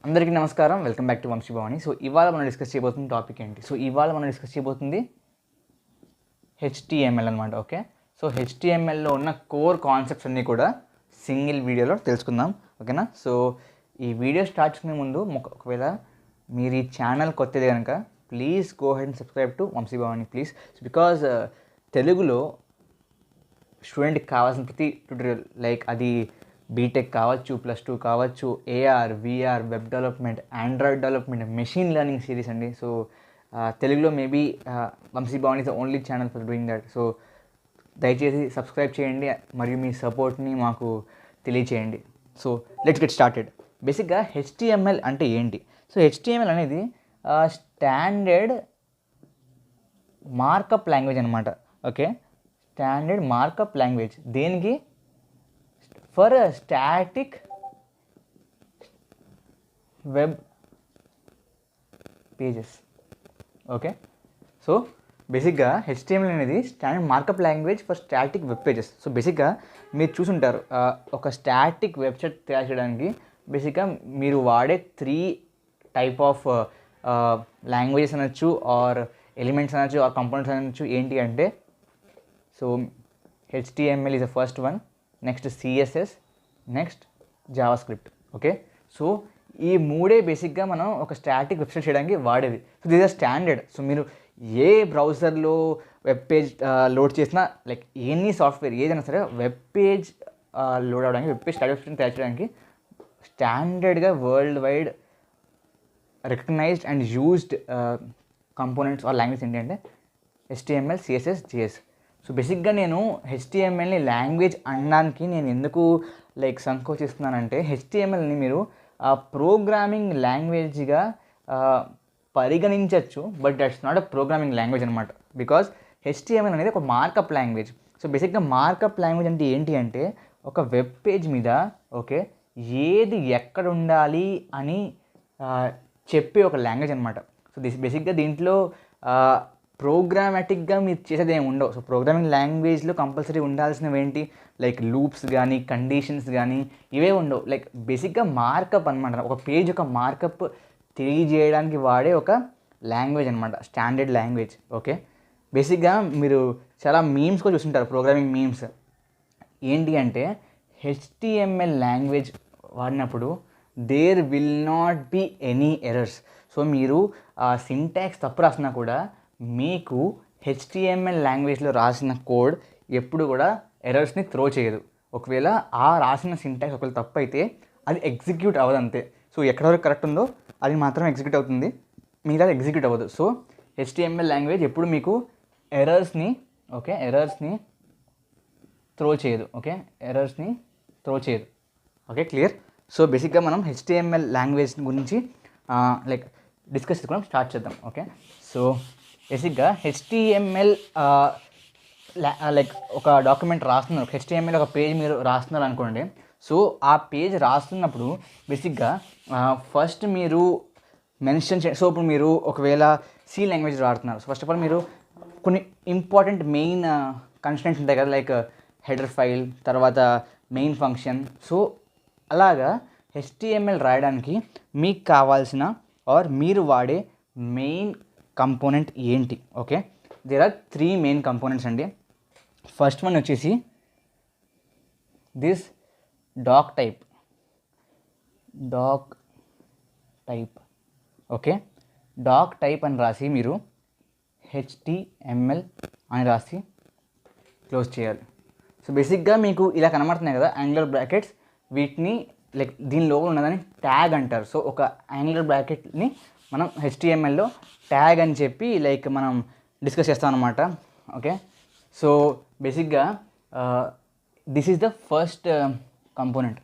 అందరికీ నమస్కారం. Welcome back to Vamsi Bhavani. So ఇవాళ మనం డిస్కస్ చేయబోతున్న టాపిక్ ఏంటి? సో ఇవాళ మనం డిస్కస్ చేయబోతుంది హెచ్టిఎంఎల్ అనమాట. ఓకే, సో హెచ్టిఎంఎల్లో ఉన్న కోర్ కాన్సెప్ట్స్ అన్నీ కూడా సింగిల్ వీడియోలో తెలుసుకుందాం. ఓకేనా? సో ఈ వీడియో స్టార్ట్ చేసుకునే ముందు ఒకవేళ మీరు ఈ ఛానల్ కొత్తది కనుక please go ahead and subscribe to Vamsi Bhavani please. Because తెలుగులో స్టూడెంట్కి కావాల్సిన ప్రతి ట్యూటోరియల్, లైక్ అది బీటెక్ కావచ్చు, +2 కావచ్చు, AR, VR, web development, Android development, machine learning series అండి. సో తెలుగులో maybe Vamsi Bhavani is the only channel for doing that. So దయచేసి సబ్స్క్రైబ్ చేయండి మరియు మీ సపోర్ట్ని మాకు తెలియచేయండి. So let's get started. బేసిక్గా హెచ్టిఎంఎల్ అంటే ఏంటి? సో హెచ్టిఎంఎల్ అనేది స్టాండర్డ్ మార్కప్ లాంగ్వేజ్ అనమాట. ఓకే, స్టాండర్డ్ మార్కప్ లాంగ్వేజ్ దేనికి? For static web pages. Okay, so బేసిక్గా హెచ్టిఎంఎల్ అనేది standard markup language for static web pages. So బేసిక్గా మీరు చూసుంటారు, ఒక స్టాటిక్ వెబ్సైట్ తయారు చేయడానికి బేసిక్గా మీరు వాడే 3 టైప్ ఆఫ్ లాంగ్వేజెస్ అనొచ్చు, ఆర్ ఎలిమెంట్స్ అనొచ్చు, ఆర్ కంపోనెంట్స్ అనొచ్చు. ఏంటి అంటే, so HTML is the first one, next CSS, next JavaScript. Okay, so ఈ మూడే బేసిక్గా మనం ఒక స్టాటిక్ వెబ్సైట్ చేయడానికి వాడేది. So this are standard. So మీరు ఏ బ్రౌజర్లో వెబ్ పేజ్ లోడ్ చేసినా, లైక్ ఎనీ సాఫ్ట్వేర్ ఏదైనా సరే వెబ్ పేజ్ లోడ్ అవ్వడానికి, వెబ్ పేజ్ స్టాటిక్ వెబ్సైట్ తయారు చేయడానికి స్టాండర్డ్గా world wide recognized and used components are language ఏంటి అంటే హెచ్టిఎంఎల్, సిఎస్ఎస్, జిఎస్. సో బేసిక్గా నేను హెచ్టిఎంఎల్ని లాంగ్వేజ్ అనడానికి నేను ఎందుకు సంకోచిస్తున్నానంటే, హెచ్టిఎంఎల్ని మీరు ప్రోగ్రామింగ్ లాంగ్వేజ్గా పరిగణించవచ్చు, but that's not a programming language అనమాట. బికాజ్ హెచ్టిఎంఎల్ అనేది ఒక మార్కప్ లాంగ్వేజ్. సో బేసిక్గా మార్కప్ లాంగ్వేజ్ అంటే ఏంటి అంటే, ఒక వెబ్ పేజ్ మీద ఓకే ఏది ఎక్కడ ఉండాలి అని చెప్పే ఒక లాంగ్వేజ్ అనమాట. సో బేసిక్గా దీంట్లో ప్రోగ్రామాటిక్గా మీరు చేసేది ఏమి ఉండవు. సో ప్రోగ్రామింగ్ లాంగ్వేజ్లో కంపల్సరీ ఉండాల్సినవి ఏంటి, లైక్ లూప్స్ కానీ, కండిషన్స్ కానీ, ఇవే ఉండవు. లైక్ బేసిక్గా మార్కప్ అనమాట. ఒక పేజ్ యొక్క మార్కప్ తెలియజేయడానికి వాడే ఒక లాంగ్వేజ్ అనమాట, స్టాండర్డ్ లాంగ్వేజ్. ఓకే, బేసిక్గా మీరు చాలా మీమ్స్ కూడా చూస్తుంటారు, ప్రోగ్రామింగ్ మీమ్స్. ఏంటి అంటే, హెచ్టిఎంఎల్ లాంగ్వేజ్ వాడినప్పుడు there will not be any errors. So మీరు సింటాక్స్ తప్పు రాసినా కూడా మీకు హెచ్టిఎంఎల్ లాంగ్వేజ్లో రాసిన కోడ్ ఎప్పుడు కూడా ఎర్రర్స్ని త్రో చేయదు. ఒకవేళ ఆ రాసిన సింటాక్స్ ఒకవేళ తప్పు అయితే అది ఎగ్జిక్యూట్ అవ్వదు అంతే. సో ఎక్కడ వరకు కరెక్ట్ ఉందో అది మాత్రం ఎగ్జిక్యూట్ అవుతుంది, మిగతా ఎగ్జిక్యూట్ అవ్వదు. సో హెచ్టిఎంఎల్ లాంగ్వేజ్ ఎప్పుడు మీకు ఎర్రర్స్ని త్రో చేయదు. ఎర్రర్స్ని త్రో చేయదు. Okay, clear? సో బేసిక్గా మనం హెచ్టిఎంఎల్ లాంగ్వేజ్ గురించి డిస్కస్ చేసుకోవడం స్టార్ట్ చేద్దాం. ఓకే, సో బేసిక్గా హెచ్టిఎంఎల్ ఒక డాక్యుమెంట్ రాస్తున్నారు, హెచ్టిఎంఎల్ ఒక పేజ్ మీరు రాస్తున్నారు అనుకోండి. సో ఆ పేజ్ రాస్తున్నప్పుడు బేసిక్గా ఫస్ట్ మీరు మెన్షన్ సో ఇప్పుడు మీరు ఒకవేళ సి లాంగ్వేజ్ రాస్తున్నారు. సో ఫస్ట్ ఆఫ్ ఆల్ మీరు కొన్ని ఇంపార్టెంట్ మెయిన్ కన్స్ట్రెంట్స్ ఉంటాయి కదా, లైక్ హెడర్ ఫైల్, తర్వాత మెయిన్ ఫంక్షన్. సో అలాగా హెచ్టిఎంఎల్ రాయడానికి మీకు కావాల్సిన ఆర్ మీరు వాడే మెయిన్ కంపోనెంట్ ఏంటి? Okay, there are 3 main components అండి. ఫస్ట్ వన్ వచ్చేసి this doc type. Okay, doc type అని రాసి మీరు హెచ్టిఎంఎల్ అని రాసి క్లోజ్ చేయాలి. సో బేసిక్గా మీకు ఇలా కనబడుతున్నాయి కదా యాంగులర్ బ్రాకెట్స్, వీటిని దీని లోపల ఉన్నదని ట్యాగ్ అంటారు. సో ఒక యాంగులర్ బ్రాకెట్ని మనం హెచ్టిఎంఎల్లో ట్యాగ్ అని చెప్పి మనం డిస్కస్ చేస్తాం అనమాట. ఓకే, సో బేసిక్గా this is the first component.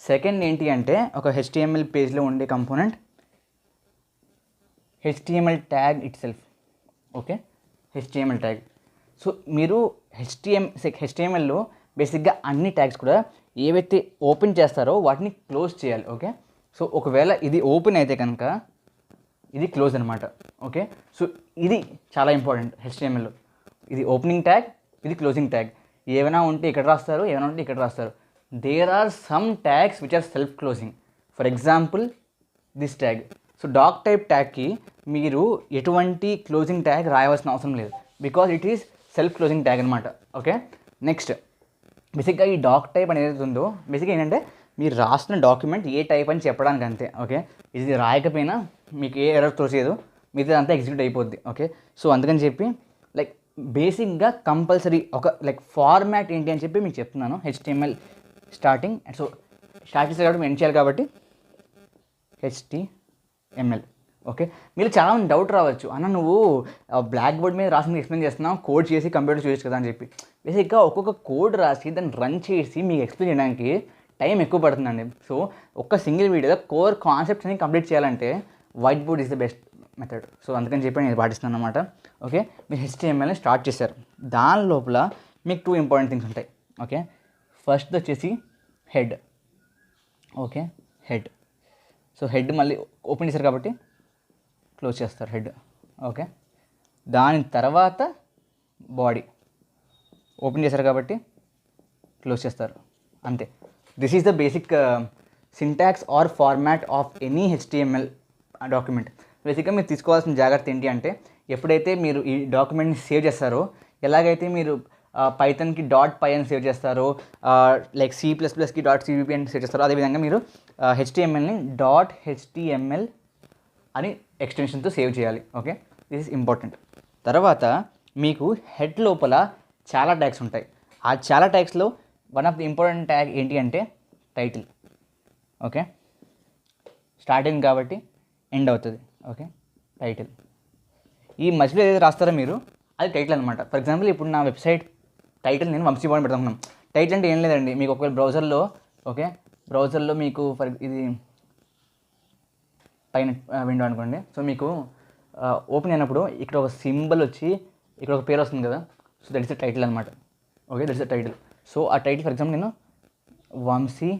Second ఏంటి అంటే, ఒక హెచ్టిఎంఎల్ పేజ్లో ఉండే component HTML tag it self. Okay, HTML tag. So మీరు హెచ్టిఎంఎల్లో బేసిక్గా అన్ని ట్యాగ్స్ కూడా ఏవైతే ఓపెన్ చేస్తారో వాటిని క్లోజ్ చేయాలి. ఓకే, సో ఒకవేళ ఇది ఓపెన్ అయితే కనుక ఇది క్లోజ్ అనమాట. ఓకే, సో ఇది చాలా ఇంపార్టెంట్ హెచ్టిఎంఎల్లో. ఇది ఓపెనింగ్ ట్యాగ్, ఇది క్లోజింగ్ ట్యాగ్. ఏమైనా ఉంటే ఇక్కడ రాస్తారు, ఏమైనా ఉంటే ఇక్కడ రాస్తారు. There are some tags which are self closing. For example this tag. So doc type ట్యాగ్కి మీరు ఎటువంటి క్లోజింగ్ ట్యాగ్ రాయవలసిన అవసరం లేదు, because it is self closing tag అనమాట. ఓకే, నెక్స్ట్ బేసిక్గా ఈ డాక్ టైప్ అనేది ఉందో బేసిక్గా ఏంటంటే మీరు రాస్తున్న డాక్యుమెంట్ ఏ టైప్ అని చెప్పడానికి అంతే. ఓకే, ఇది రాయకపోయినా మీకు ఏ ఎర్రర్ తోచేయదు, మిగతా అంతా ఎగ్జిక్యూట్ అయిపోద్ది. ఓకే, సో అందుకని చెప్పి లైక్ బేసిక్గా కంపల్సరీ ఒక లైక్ ఫార్మాట్ ఏంటి అని చెప్పి మీకు చెప్తున్నాను. HTML స్టార్టింగ్, సో స్టార్ట్ చేసే కాబట్టి ఎండ్ చేయాలి కాబట్టి HTML. ఓకే, మీరు చాలామంది డౌట్ రావచ్చు, అన్న నువ్వు బ్లాక్ బోర్డ్ మీద రాసి ఎక్స్ప్లెయిన్ చేస్తున్నావు, కోడ్ చేసి కంప్యూటర్ చేయొచ్చు కదా అని చెప్పి. బేసిక్గా ఒక్కొక్క కోడ్ రాసి దాన్ని రన్ చేసి మీకు ఎక్స్ప్లెయిన్ చేయడానికి టైం ఎక్కువ పడుతుందండి. సో ఒక్క సింగిల్ వీడియోలో కోర్ కాన్సెప్ట్స్ అని కంప్లీట్ చేయాలంటే white board is the best method. So అందుకని చెప్పి నేను పాటిస్తున్నాను అనమాట. ఓకే, మీరు HTMLని స్టార్ట్ చేశారు, దాని లోపల మీకు 2 ఇంపార్టెంట్ థింగ్స్ ఉంటాయి. ఓకే, ఫస్ట్ వచ్చేసి head. Okay, head. So head మళ్ళీ ఓపెన్ చేశారు కాబట్టి క్లోజ్ చేస్తారు హెడ్. ఓకే, దాని తర్వాత బాడీ ఓపెన్ చేశారు కాబట్టి క్లోజ్ చేస్తారు, అంతే. This is the basic syntax or format of any HTML document. బేసిక్గా మీరు తీసుకోవాల్సిన జాగ్రత్త ఏంటి అంటే ఎప్పుడైతే మీరు ఈ డాక్యుమెంట్ని సేవ్ చేస్తారో, ఎలాగైతే మీరు పైథాన్కి .py అని సేవ్ చేస్తారో, లైక్ C++కి .cpp అని సేవ్ చేస్తారో, అదేవిధంగా మీరు HTMLని .html అని ఎక్స్టెన్షన్తో సేవ్ చేయాలి. Okay, this is important. తర్వాత మీకు హెడ్ లోపల చాలా ట్యాగ్స్ ఉంటాయి. ఆ చాలా ట్యాగ్స్లో one of the important tag ఏంటి అంటే టైటిల్. ఓకే, స్టార్టింగ్ కాబట్టి ఎండ్ అవుతుంది. Okay, title. ఈ మధ్యలో ఏదైతే రాస్తారో మీరు అది టైటిల్ అనమాట. ఫర్ ఎగ్జాంపుల్ ఇప్పుడు నా వెబ్సైట్ టైటిల్ నేను వంశీ భవన్ పెడుతున్నాం. టైటిల్ అంటే ఏం లేదండి, మీకు ఒకవేళ బ్రౌజర్లో ఓకే బ్రౌజర్లో మీకు ఇది పైన విండో అనుకోండి. సో మీకు ఓపెన్ అయినప్పుడు ఇక్కడ ఒక సింబల్ వచ్చి ఇక్కడ ఒక పేరు వస్తుంది కదా, so that is the title అనమాట. Okay, that is the title. So ఆ టైటిల్ ఫర్ ఎగ్జాంపుల్ నేను వంశీ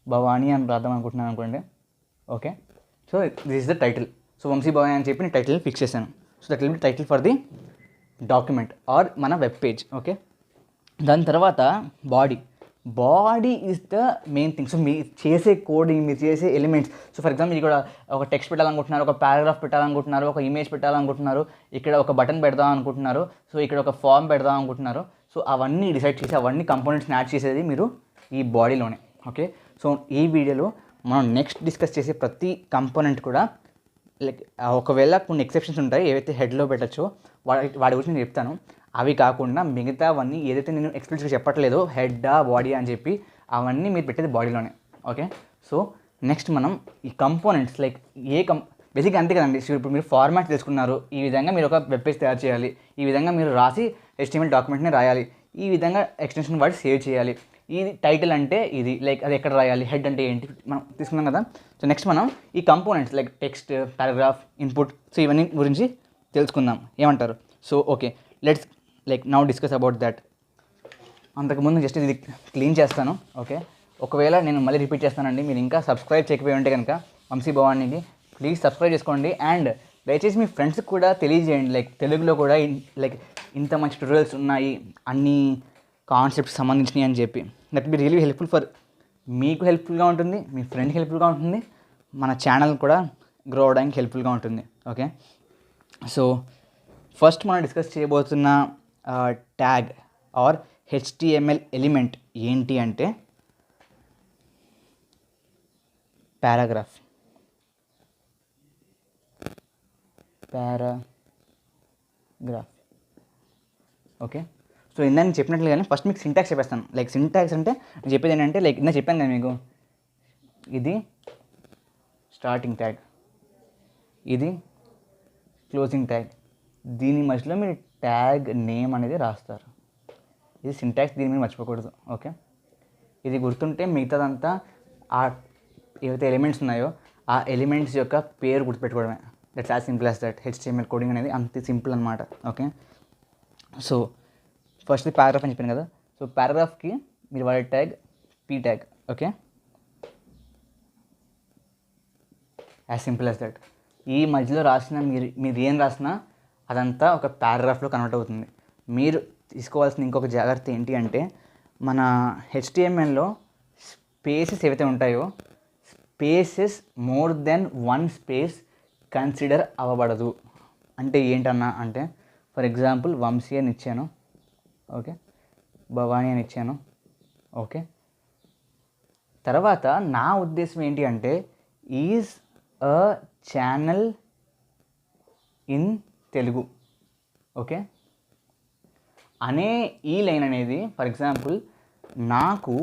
భవానీ అని రాద్దాం అనుకుంటున్నాను అనుకోండి. Okay, so this is the title. So Vamshi Bhavani అని చెప్పి నేను టైటిల్ ఫిక్స్ చేశాను. So that will be title for the document or మన వెబ్ పేజ్. ఓకే, దాని తర్వాత body is the main thing. So మీరు చేసే కోడింగ్, మీరు చేసే ఎలిమెంట్స్. సో ఫర్ ఎగ్జాంపుల్ ఇక్కడ ఒక టెక్స్ట్ పెట్టాలనుకుంటున్నారు, ఒక పారాగ్రాఫ్ పెట్టాలనుకుంటున్నారు, ఒక ఇమేజ్ పెట్టాలనుకుంటున్నారు, ఇక్కడ ఒక బటన్ పెడదాం అనుకుంటున్నారు, సో ఇక్కడ ఒక ఫామ్ పెడదాం అనుకుంటున్నారు. సో అవన్నీ డిసైడ్ చేసి అవన్నీ కంపోనెంట్స్ని యాడ్ చేసేది మీరు ఈ బాడీలోనే. ఓకే, సో ఈ వీడియోలో మనం నెక్స్ట్ డిస్కస్ చేసే ప్రతి కంపోనెంట్ కూడా లైక్ ఒకవేళ కొన్ని ఎక్సెప్షన్స్ ఉంటాయి ఏవైతే హెడ్లో పెట్టచ్చో వాటి గురించి నేను చెప్తాను. అవి కాకుండా మిగతావన్నీ ఏదైతే నేను ఎక్స్ప్లిసిట్గా చెప్పట్లేదో హెడ్డా బాడీ అని చెప్పి అవన్నీ మీరు పెట్టేది బాడీలోనే. ఓకే, సో నెక్స్ట్ మనం ఈ కంపోనెంట్స్ లైక్ బేసిక్గా అంతే కదండి. ఇప్పుడు మీరు ఫార్మాట్ తెలుసుకున్నారు, ఈ విధంగా మీరు ఒక వెబ్ పేజ్ తయారు చేయాలి, ఈ విధంగా మీరు రాసి HTML డాక్యుమెంట్ని రాయాలి, ఈ విధంగా ఎక్స్టెన్షన్ వాడి సేవ్ చేయాలి. ఇది టైటిల్ అంటే ఇది లైక్ అది ఎక్కడ రాయాలి, హెడ్ అంటే ఏంటి మనం తీసుకున్నాం కదా. సో నెక్స్ట్ మనం ఈ components like text, paragraph, input, so ఇవన్నీ గురించి తెలుసుకుందాం. ఏమంటారు? So okay, let's like now discuss about that. అంతకుముందు జస్ట్ ఇది క్లీన్ చేస్తాను. ఓకే, ఒకవేళ నేను మళ్ళీ రిపీట్ చేస్తానండి, మీరు ఇంకా సబ్స్క్రైబ్ చేయకపోయి ఉంటే కనుక వంశీ భవానీకి ప్లీజ్ సబ్స్క్రైబ్ చేసుకోండి. అండ్ దయచేసి మీ ఫ్రెండ్స్కి కూడా తెలియజేయండి, లైక్ తెలుగులో కూడా లైక్ ఇంత మంచి ట్యూటోరియల్స్ ఉన్నాయి అన్ని కాన్సెప్ట్స్ సంబంధించినవి అని చెప్పి. That be really helpful for మీకు, హెల్ప్ఫుల్గా ఉంటుంది, మీ ఫ్రెండ్కి హెల్ప్ఫుల్గా ఉంటుంది, మన ఛానల్ కూడా గ్రో అవడానికి హెల్ప్ఫుల్గా ఉంటుంది. ఓకే, సో ఫస్ట్ మనం డిస్కస్ చేయబోతున్న ట్యాగ్ ఆర్ HTML ఎలిమెంట్ ఏంటి అంటే పారాగ్రాఫ్. ఓకే, సో ఇందాక నేను చెప్పినట్లుగానే ఫస్ట్ మీకు సింటాక్స్ చెప్పేస్తాను. లైక్ సింటాక్స్ అంటే నేను చెప్పేది ఏంటంటే లైక్ ఇందా చెప్పాను కదా మీకు, ఇది స్టార్టింగ్ ట్యాగ్, ఇది క్లోజింగ్ ట్యాగ్, దీని మధ్యలో మీరు ట్యాగ్ నేమ్ అనేది రాస్తారు. ఇది సింటాక్స్, దీని మీద మర్చిపోకూడదు. ఓకే, ఇది గుర్తుంటే మిగతాదంతా ఆ ఏవైతే ఎలిమెంట్స్ ఉన్నాయో ఆ ఎలిమెంట్స్ యొక్క పేరు గుర్తుపెట్టుకోవడమే. That's as simple as that. HTML coding అనేది అంత సింపుల్ అనమాట. ఓకే, సో ఫస్ట్ పారాగ్రాఫ్ అని చెప్పాను కదా. సో పారాగ్రాఫ్కి మీరు వాడే tag P tag. Okay, as simple as that. ఈ మధ్యలో రాసిన మీరు ఏం రాసినా అదంతా ఒక పారాగ్రాఫ్లో కన్వర్ట్ అవుతుంది. మీరు తీసుకోవాల్సిన ఇంకొక జాగ్రత్త ఏంటి అంటే మన HTMLలో స్పేసెస్ ఏవైతే ఉంటాయో spaces more than one space consider అవ్వబడదు. అంటే ఏంటన్నా అంటే ఫర్ ఎగ్జాంపుల్ వంశీ అని ఇచ్చాను, ఓకే, భవానీ అని ఇచ్చాను, ఓకే. తర్వాత నా ఉద్దేశం ఏంటి అంటే is a channel in Telugu, okay. అనే ఈ లైన్ అనేది ఫర్ ఎగ్జాంపుల్ నాకు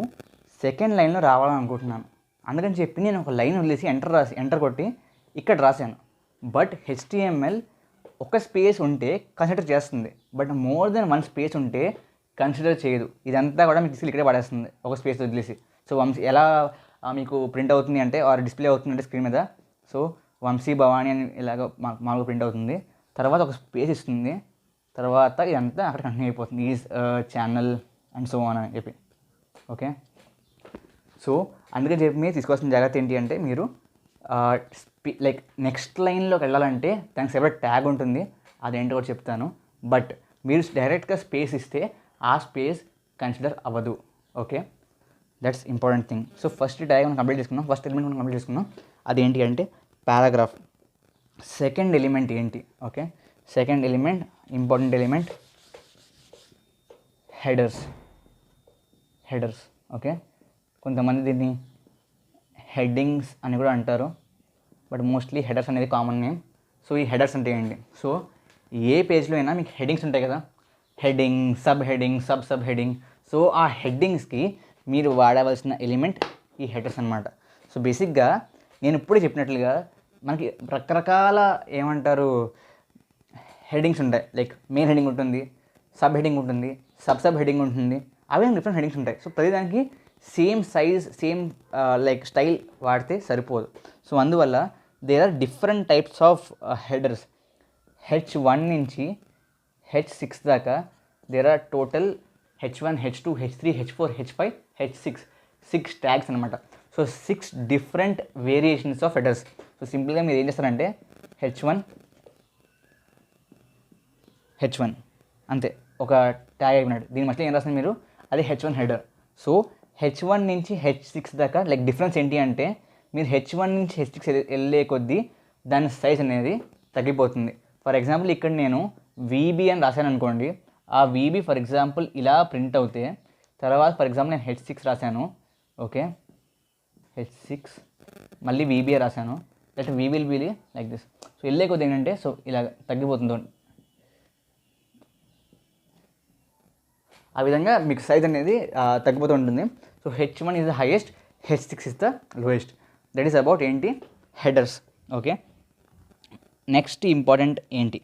సెకండ్ లైన్లో రావాలని అనుకుంటున్నాను, అందుకని చెప్పి నేను ఒక లైన్ వదిలేసి ఎంటర్ కొట్టి ఇక్కడ రాశాను. బట్ హెచ్టిఎంఎల్ ఒక స్పేస్ ఉంటే కన్సిడర్ చేస్తుంది, but more than one space ఉంటే కన్సిడర్ చేయదు. ఇదంతా కూడా మీకు ఇక్కడే పడేస్తుంది ఒక స్పేస్ వదిలేసి. సో వంశీ ఎలా మీకు ప్రింట్ అవుతుంది అంటే ఆర్ డిస్ప్లే అవుతుంది అంటే స్క్రీన్ మీద, సో వంశీ భవానీ అని ఇలాగ మామూలుగా ప్రింట్ అవుతుంది. తర్వాత ఒక స్పేస్ ఇస్తుంది, తర్వాత ఇదంతా అక్కడ కంటిన్యూ అయిపోతుంది, is channel and so on అని చెప్పి, ఓకే. సో అందుకని చెప్పి మీరు తీసుకోవాల్సిన జాగ్రత్త ఏంటి అంటే మీరు లైక్ నెక్స్ట్ లైన్లోకి వెళ్ళాలంటే దానికి సెపరేట్ ట్యాగ్ ఉంటుంది, అదేంటో కూడా చెప్తాను. బట్ మీరు డైరెక్ట్గా స్పేస్ ఇస్తే ఆ స్పేస్ కన్సిడర్ అవ్వదు, okay. That's important thing. So first tag మనం కంప్లీట్ చేసుకున్నాం, ఫస్ట్ ఎలిమెంట్ మనం కంప్లీట్ చేసుకున్నాం, అదేంటి అంటే పారాగ్రాఫ్. సెకండ్ ఎలిమెంట్ ఏంటి, okay, second element important element headers, okay. కొంతమంది దీన్ని హెడ్డింగ్స్ అని కూడా అంటారు, బట్ మోస్ట్లీ హెడర్స్ అనేది కామన్ నేమ్. సో ఈ హెడర్స్ అంటే ఏంటి, సో ఏ పేజ్లో అయినా మీకు హెడ్డింగ్స్ ఉంటాయి కదా, heading, sub heading, sub heading. So ఆ హెడ్డింగ్స్కి మీరు వాడవలసిన ఎలిమెంట్ ఈ హెడర్స్ అనమాట. సో బేసిక్గా నేను ఇప్పుడే చెప్పినట్లుగా మనకి రకరకాల ఏమంటారు హెడ్డింగ్స్ ఉంటాయి, లైక్ మెయిన్ హెడ్డింగ్ ఉంటుంది, సబ్ హెడ్డింగ్ ఉంటుంది, సబ్ హెడ్డింగ్ ఉంటుంది, అవే డిఫరెంట్ హెడ్డింగ్స్ ఉంటాయి. సో ప్రతిదానికి same size same like style వాడితే సరిపోదు. సో అందువల్ల there are different types of headers. H1 నుంచి H6 దాకా there are total H1, H2, H3, H4, H5, H6 6 tags అనమాట. So 6 different variations of headers. So సింపుల్గా మీరు ఏం చేస్తారంటే H1 అంతే ఒక ట్యాగ్ అయిపోయినట్టు, దీని మధ్యలో ఏం రాస్తారు మీరు, అది H1 హెడర్. సో H1 నుంచి H6 దాకా లైక్ డిఫరెన్స్ ఏంటి అంటే మీరు H1 నుంచి H6 వెళ్ళే కొద్దీ దాని సైజ్ అనేది తగ్గిపోతుంది. ఫర్ ఎగ్జాంపుల్ ఇక్కడ నేను VB అని రాశాను అనుకోండి, ఆ VB ఫర్ ఎగ్జాంపుల్ ఇలా ప్రింట్ అవుతే తర్వాత ఫర్ ఎగ్జాంపుల్ నేను H6 రాశాను, ఓకే, H6 మళ్ళీ VB రాశాను, లేకపోతే VB will be like this. So వెళ్ళే కొద్ది ఏంటంటే సో ఇలా తగ్గిపోతుంది, ఆ విధంగా మీకు సైజ్ అనేది తగ్గిపోతూ ఉంటుంది. So H1 is the highest, H6 is the lowest. That is about ఏంటి హెడర్స్, ఓకే. నెక్స్ట్ ఇంపార్టెంట్ ఏంటి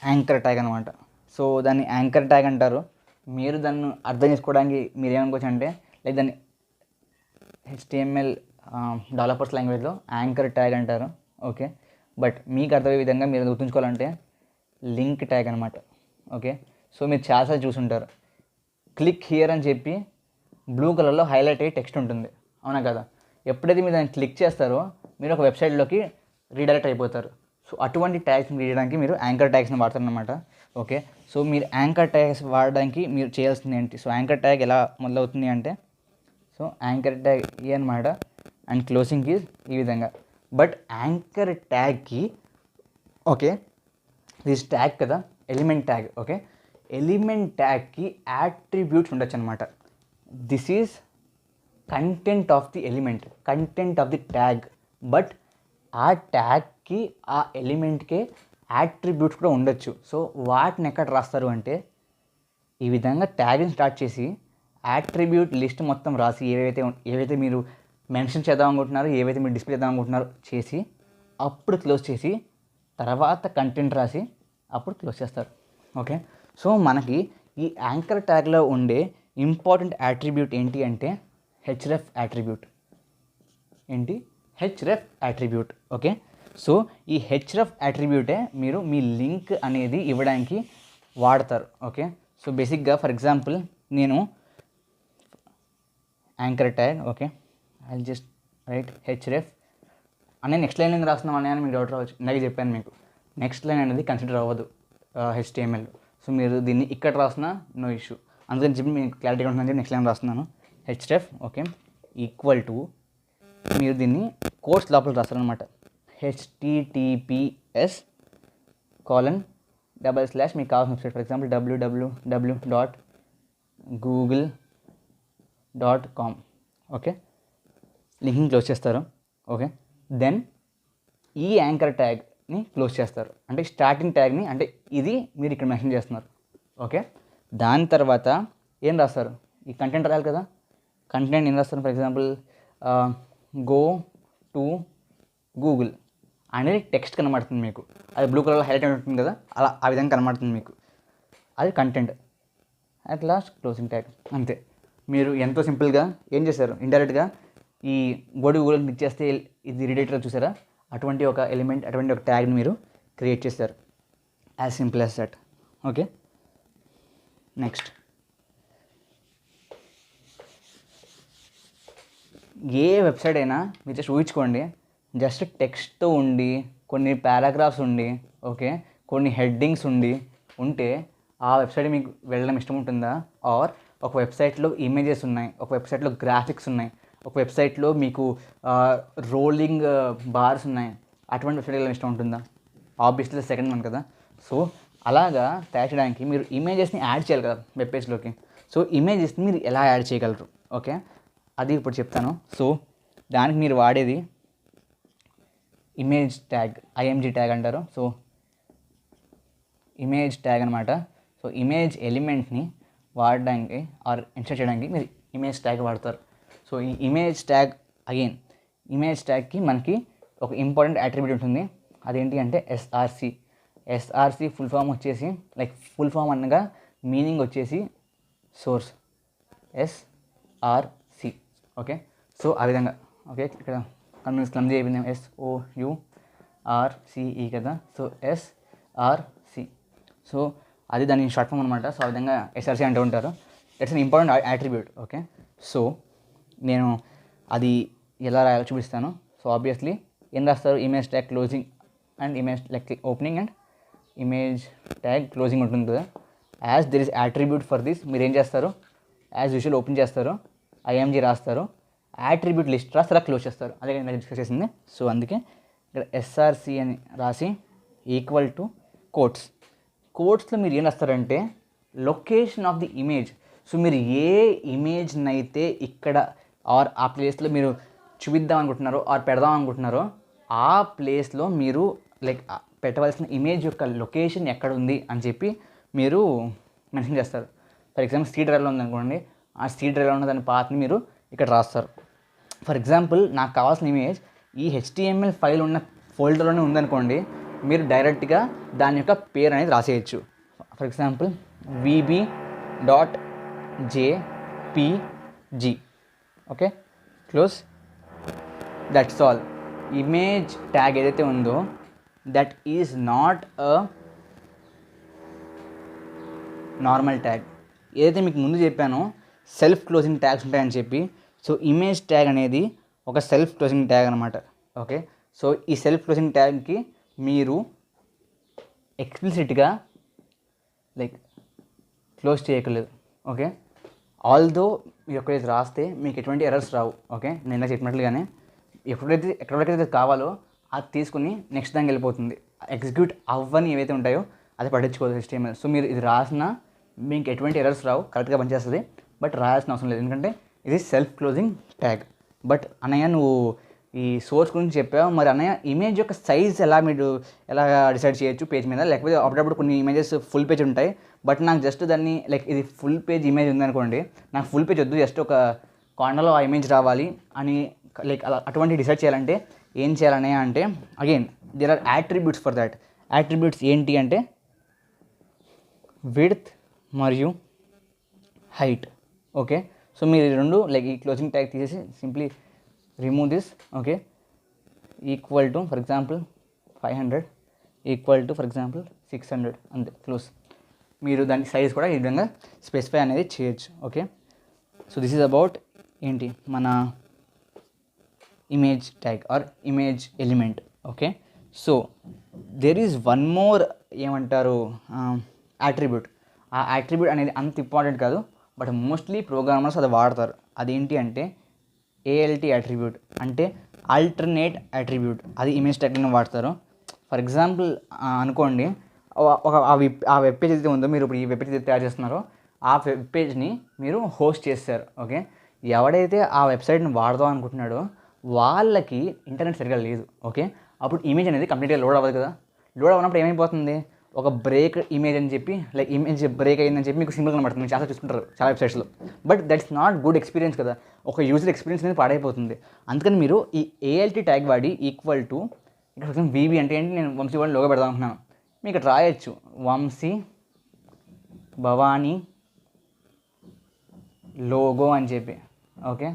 యాంకర్ ట్యాగ్ అనమాట. సో దాన్ని యాంకర్ ట్యాగ్ అంటారు. మీరు దాన్ని అర్థం చేసుకోవడానికి మీరు ఏమనుకోవచ్చు అంటే లైక్ దాన్ని HTML డెవలపర్స్ లాంగ్వేజ్లో యాంకర్ ట్యాగ్ అంటారు, ఓకే. బట్ మీకు అర్థమయ్యే విధంగా మీరు గుర్తుంచుకోవాలంటే లింక్ ట్యాగ్ అనమాట, ఓకే. సో మీరు చాలాసార్లు చూసుంటారు, క్లిక్ హియర్ అని చెప్పి బ్లూ కలర్లో హైలైట్ అయ్యి టెక్స్ట్ ఉంటుంది, అవునా కదా. ఎప్పుడైతే మీరు దాన్ని క్లిక్ చేస్తారో మీరు ఒక వెబ్సైట్లోకి రీడైరెక్ట్ అయిపోతారు. సో అటువంటి ట్యాగ్స్ని చేయడానికి మీరు యాంకర్ ట్యాగ్స్ని వాడతారనమాట, ఓకే. సో మీరు యాంకర్ ట్యాగ్స్ వాడడానికి మీరు చేయాల్సింది ఏంటి, సో యాంకర్ ట్యాగ్ ఎలా మొదలవుతుంది అంటే సో యాంకర్ ట్యాగ్ ఈ అనమాట అండ్ క్లోజింగ్ కీస్ ఈ విధంగా. బట్ యాంకర్ ట్యాగ్కి ఓకే దిస్ ట్యాగ్ కదా ఎలిమెంట్ ట్యాగ్, ఓకే, ఎలిమెంట్ ట్యాగ్కి యాట్రిబ్యూట్స్ ఉండొచ్చు అనమాట. This is content of the element, content of the tag. But ఆ ట్యాగ్కి ఆ ఎలిమెంట్కే యాట్రిబ్యూట్స్ కూడా ఉండొచ్చు. సో వాటిని ఎక్కడ రాస్తారు అంటే ఈ విధంగా ట్యాగ్ని స్టార్ట్ చేసి యాట్రిబ్యూట్ లిస్ట్ మొత్తం రాసి ఏవైతే మీరు మెన్షన్ చేద్దాం అనుకుంటున్నారో, ఏవైతే మీరు డిస్ప్లే చేద్దాం అనుకుంటున్నారో చేసి అప్పుడు క్లోజ్ చేసి తర్వాత కంటెంట్ రాసి అప్పుడు క్లోజ్ చేస్తారు, ఓకే. సో మనకి ఈ యాంకర్ ట్యాగ్లో ఉండే ఇంపార్టెంట్ యాట్రిబ్యూట్ ఏంటి అంటే హెచ్రెఫ్ యాట్రిబ్యూట్. ఏంటి హెచ్రెఫ్ యాట్రిబ్యూట్, ఓకే. సో ఈ హెచ్రెఫ్ యాట్రిబ్యూటే మీరు మీ లింక్ అనేది ఇవ్వడానికి వాడతారు, ఓకే. సో బేసిక్గా ఫర్ ఎగ్జాంపుల్ నేను anchor tag, okay, I just write href అనే నెక్స్ట్ లైన్ ఎందుకు రాస్తున్నాం అని మీకు డౌట్ రావచ్చు. ఇందాక చెప్పాను మీకు నెక్స్ట్ లైన్ అనేది కన్సిడర్ అవ్వదు HTML. సో మీరు దీన్ని ఇక్కడ రాసినా నో ఇష్యూ, అందుకని చెప్పి మీకు క్లారిటీగా ఉంటుందని చెప్పి నెక్స్ట్ లైన్ రాస్తున్నాను హెచ్రెఫ్, ఓకే. ఈక్వల్ టు మీరు దీన్ని కోర్స్ లోపల రాస్తారనమాట. https:// మీకు కావాల్సిన website, for example www.google.com. Okay, లింక్ని క్లోజ్ చేస్తారు. ఓకే, దెన్ ఈ యాంకర్ ట్యాగ్ని క్లోజ్ చేస్తారు, అంటే స్టార్టింగ్ ట్యాగ్ని, అంటే ఇది మీరు ఇక్కడ మెన్షన్ చేస్తున్నారు. ఓకే, దాని తర్వాత ఏం రాస్తారు, ఈ కంటెంట్ రాయాలి కదా. కంటెంట్ ఏం రాస్తారు, for example go to Google అనేది టెక్స్ట్ కనబడుతుంది మీకు, అది బ్లూ కలర్లో హైలైట్ అని ఉంటుంది కదా, అలా ఆ విధంగా కనబడుతుంది మీకు, అది content. At last closing tag. అంతే. మీరు ఎంతో సింపుల్గా ఏం చేశారు, ఇండైరెక్ట్గా ఈ గో టు గూగుల్ క్లిక్ చేస్తే ఇది రీడేటర్ చూసారా, అటువంటి ఒక ఎలిమెంట్, అటువంటి ఒక ట్యాగ్ని మీరు క్రియేట్ చేశారు. As simple as that. Okay, next A website అయినా మీరు జస్ట్ ఊహించుకోండి, జస్ట్ టెక్స్ట్తో ఉండి, కొన్ని పారాగ్రాఫ్స్ ఉండి, ఓకే, కొన్ని హెడ్డింగ్స్ ఉంటే ఆ వెబ్సైట్ మీకు వెళ్ళడం ఇష్టం ఉంటుందా? ఆర్ ఒక వెబ్సైట్లో ఇమేజెస్ ఉన్నాయి, ఒక వెబ్సైట్లో గ్రాఫిక్స్ ఉన్నాయి, ఒక వెబ్సైట్లో మీకు రోలింగ్ బార్స్ ఉన్నాయి, అటువంటి వెబ్సైట్ వెళ్ళడం ఇష్టం ఉంటుందా? ఆబ్వియస్లీ సెకండ్ వన్ కదా. సో అలాగా తయారు చేయడానికి మీరు ఇమేజెస్ని యాడ్ చేయాలి కదా వెబ్ పేజ్లోకి. సో ఇమేజెస్ని మీరు ఎలా యాడ్ చేయగలరు? ఓకే, అది ఇప్పుడు చెప్తాను. సో దానికి మీరు వాడేది ఇమేజ్ ట్యాగ్, IMG ట్యాగ్ అంటారు. సో ఇమేజ్ ట్యాగ్ అనమాట. సో ఇమేజ్ ఎలిమెంట్ని వాడడానికి ఆర్ ఇన్సర్ట్ చేయడానికి మీరు ఇమేజ్ ట్యాగ్ వాడతారు. సో ఈ ఇమేజ్ ట్యాగ్, అగైన్ ఇమేజ్ ట్యాగ్కి మనకి ఒక ఇంపార్టెంట్ అట్రిబ్యూట్ ఉంటుంది, అదేంటి అంటే SRC. SRC ఫుల్ ఫామ్ వచ్చేసి, లైక్ ఫుల్ ఫామ్ అనగా మీనింగ్ వచ్చేసి సోర్స్, SRC. ఓకే, సో ఆ విధంగా. ఓకే, ఇక్కడ కన్వీన్స్ క్లమ్జీ అయిపోయింది, SOURCE కదా. సో SRC, సో అది దాని షార్ట్ ఫామ్ అనమాట. సో ఆ విధంగా SRC అంటూ ఉంటారు. It's an important attribute. Okay, so నేను అది ఎలా రాయాలో చూపిస్తాను. సో ఆబ్వియస్లీ ఏం రాస్తారు, image tag closing and image like opening and image tag closing ఉంటుంది కదా. As there is attribute for this, మీరు ఏం చేస్తారు, యాజ్ యూజువల్ ఓపెన్ చేస్తారు, IMG రాస్తారు, అట్రిబ్యూట్ లిస్ట్ రాస్తారు, క్లోజ్ చేస్తారు. అదే నేను డిస్కస్ చేసింది. సో అందుకే ఇక్కడ SRC అని రాసి ఈక్వల్ టు కోట్స్. కోట్స్లో మీరు ఏం రాస్తారంటే location of the image. So మీరు ఏ ఇమేజ్ని అయితే ఇక్కడ ఆర్ ఆ ప్లేస్లో మీరు చూపిద్దాం అనుకుంటున్నారో ఆర్ పెడదాం అనుకుంటున్నారో ఆ ప్లేస్లో మీరు లైక్ పెట్టవలసిన ఇమేజ్ యొక్క లొకేషన్ ఎక్కడ ఉంది అని చెప్పి మీరు మెన్షన్ చేస్తారు. ఫర్ ఎగ్జాంపుల్ C డ్రైవ్లో ఉందనుకోండి, ఆ C డ్రైవ్లో ఉన్న దాని పాత్ని మీరు ఇక్కడ రాస్తారు. ఫర్ ఎగ్జాంపుల్ నాకు కావాల్సిన ఇమేజ్ ఈ HTML ఫైల్ ఉన్న ఫోల్డర్లోనే ఉందనుకోండి, మీరు డైరెక్ట్గా దాని యొక్క పేరు అనేది రాసేయచ్చు. For example VB.jpg. Okay, close. That's all. Image tag ఏదైతే ఉందో that is not a normal tag. ఏదైతే మీకు ముందు చెప్పానో సెల్ఫ్ క్లోజింగ్ ట్యాగ్స్ ఉంటాయని చెప్పి, సో ఇమేజ్ ట్యాగ్ అనేది ఒక సెల్ఫ్ క్లోజింగ్ ట్యాగ్ అనమాట. ఓకే, సో ఈ సెల్ఫ్ క్లోజింగ్ ట్యాగ్కి మీరు ఎక్స్ప్లిసిట్గా లైక్ క్లోజ్ చేయగలరు. ఓకే, ఆల్దో మీరు ఎక్కడైతే రాస్తే మీకు ఎటువంటి ఎర్రర్స్ రావు. ఓకే, నేను చెప్పినట్లుగానే ఎక్కడైతే కావాలో అది తీసుకుని నెక్స్ట్ దానికి వెళ్ళిపోతుంది. ఎగ్జిక్యూట్ అవ్వని ఏవైతే ఉంటాయో అది పట్టించుకోదు HTML. సో మీరు ఇది రాసినా మీకు ఎటువంటి ఎర్రర్స్ రావు, కరెక్ట్గా పనిచేస్తుంది. బట్ రాయాల్సిన అవసరం లేదు, ఎందుకంటే ఇది సెల్ఫ్ క్లోజింగ్ ట్యాగ్. బట్ అన్నయ్య నువ్వు ఈ సోర్స్ గురించి చెప్పావు, మరి అన్నయ్య ఇమేజ్ యొక్క సైజ్ ఎలా డిసైడ్ చేయొచ్చు పేజ్ మీద? లేకపోతే అప్పుడప్పుడు కొన్ని ఇమేజెస్ ఫుల్ పేజ్ ఉంటాయి, బట్ నాకు జస్ట్ దాన్ని లైక్ ఇది ఫుల్ పేజ్ ఇమేజ్ ఉందనుకోండి, నాకు ఫుల్ పేజ్ వద్దు, జస్ట్ ఒక కార్నర్లో ఆ ఇమేజ్ రావాలి అని లైక్ అలా అటువంటి డిసైడ్ చేయాలంటే ఏం చేయాలన్నయ్య అంటే, again there are attributes for that. Attributes ఏంటి అంటే విడ్త్ మరియు హైట్. ఓకే, సో మీరు రెండు లైక్ ఈ క్లోజింగ్ ట్యాగ్ తీసేసి simply remove this. Okay, equal to for example 500 equal to for example 600 అంతే, క్లోజ్. మీరు దాని సైజ్ కూడా ఈ విధంగా స్పెసిఫై అనేది చేయొచ్చు. Okay, so this is about ఏంటి మన image tag or image element. Okay, so there is one more ఏమంటారు అట్రిబ్యూట్. ఆ అట్రిబ్యూట్ అనేది అంత ఇంపార్టెంట్ కాదు, బట్ మోస్ట్లీ ప్రోగ్రామర్స్ అది వాడతారు. అదేంటి అంటే ఏఎల్టీ అట్రిబ్యూట్ అంటే ఆల్టర్నేట్ అట్రిబ్యూట్, అది ఇమేజ్ ట్యాగ్ని వాడతారు. ఫర్ ఎగ్జాంపుల్ అనుకోండి, ఆ వెబ్ పేజ్ అయితే ఉందో, మీరు ఇప్పుడు ఈ వెబ్ పేజ్ అయితే తయారు చేస్తున్నారో ఆ వెబ్ పేజ్ని మీరు హోస్ట్ చేస్తారు. ఓకే, ఎవడైతే ఆ వెబ్సైట్ని వాడదాం అనుకుంటున్నాడో వాళ్ళకి ఇంటర్నెట్ సరిగ్గా లేదు. ఓకే, అప్పుడు ఇమేజ్ అనేది కంప్లీట్గా లోడ్ అవ్వదు కదా. లోడ్ అవ్వనప్పుడు ఏమైపోతుంది, ఒక బ్రేక్ ఇమేజ్ అని చెప్పి, లైక్ ఇమేజ్ బ్రేక్ అయిందని చెప్పి మీకు సింపుల్ కనబడుతుంది, మీరు చాలా చూసుకుంటారు చాలా వెబ్సైట్స్లో. But that's not good experience కదా, ఒక యూజర్ ఎక్స్పీరియన్స్ అనేది పాడైపోతుంది. అందుకని మీరు ఈ ఏఎల్టీ ట్యాగ్ వాడి ఈక్వల్ టు, ఇక్కడ ఫర్ ఎగ్జాంపుల్ వీబీ అంటే ఏంటి, నేను వంశీ వాడిని లోగో పెడదాం అనుకున్నాను, మీకు ఇక్కడ రాయొచ్చు వంశీ భవానీ లోగో అని చెప్పి. ఓకే,